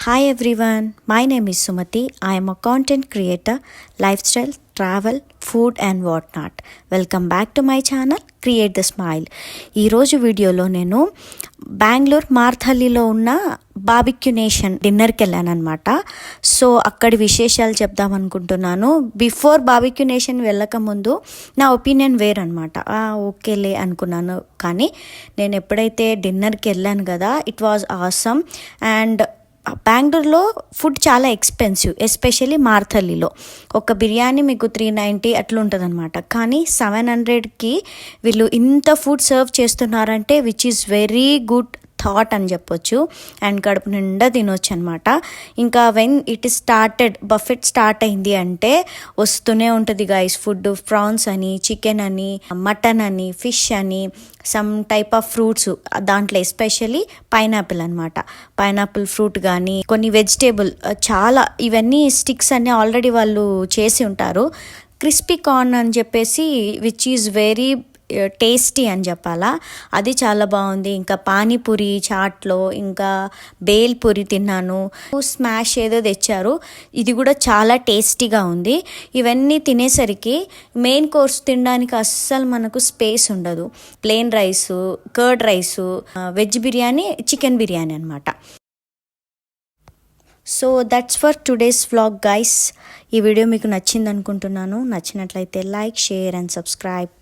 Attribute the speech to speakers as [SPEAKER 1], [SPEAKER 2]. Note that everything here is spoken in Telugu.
[SPEAKER 1] Hi everyone, my name is Sumati. I am a content creator, lifestyle, travel, food and whatnot. Welcome back to my channel create the smile. ఈరోజు వీడియోలో నేను బెంగళూరు మార్థల్లిలో ఉన్న బార్బిక్యూ నేషన్ డిన్నర్కి వెళ్ళాను అనమాట. సో అక్కడి విశేషాలు చెప్దాం అనుకుంటున్నాను. బిఫోర్ బార్బిక్యూ నేషన్ వెళ్ళకముందు నా ఒపీనియన్ వేరనమాట. ఓకేలే అనుకున్నాను, కానీ నేను ఎప్పుడైతే డిన్నర్కి వెళ్ళాను కదా, ఇట్ వాజ్ ఆసమ్. అండ్ బెంగళూరులో ఫుడ్ చాలా ఎక్స్పెన్సివ్, ఎస్పెషల్లీ మార్థల్లిలో. ఒక బిర్యానీ మీకు 390 అట్లా ఉంటుంది అనమాట. కానీ 700కి వీళ్ళు ఇంత ఫుడ్ సర్వ్ చేస్తున్నారంటే which is very good thought అని చెప్పొచ్చు. అండ్ కడుపు నిండా తినొచ్చు అనమాట. ఇంకా when it is started, buffet start అయింది అంటే వస్తూనే ఉంటుంది గైస్ ఫుడ్. ప్రాన్స్ అని, చికెన్ అని, మటన్ అని, ఫిష్ అని, సమ్ టైప్ ఆఫ్ ఫ్రూట్స్, దాంట్లో ఎస్పెషల్లీ పైనాపిల్ అనమాట. పైనాపిల్ ఫ్రూట్ కానీ కొన్ని వెజిటేబుల్ చాలా, ఇవన్నీ స్టిక్స్ అన్నీ ఆల్రెడీ వాళ్ళు చేసి ఉంటారు. క్రిస్పీ కార్న్ అని చెప్పేసి విచ్ ఈజ్ వెరీ టేస్టీ అని చెప్పాలా, అది చాలా బాగుంది. ఇంకా పానీపూరి చాట్లో, ఇంకా బేల్ పూరి తిన్నాను. స్మాష్ ఏదో తెచ్చారు, ఇది కూడా చాలా టేస్టీగా ఉంది. ఇవన్నీ తినేసరికి మెయిన్ కోర్స్ తినడానికి అస్సలు మనకు స్పేస్ ఉండదు. Plain rice, curd rice, veg biryani, chicken biryani అనమాట. So that's for today's vlog guys. ఈ వీడియో మీకు నచ్చింది అనుకుంటున్నాను. నచ్చినట్లయితే లైక్, షేర్ అండ్ సబ్స్క్రైబ్.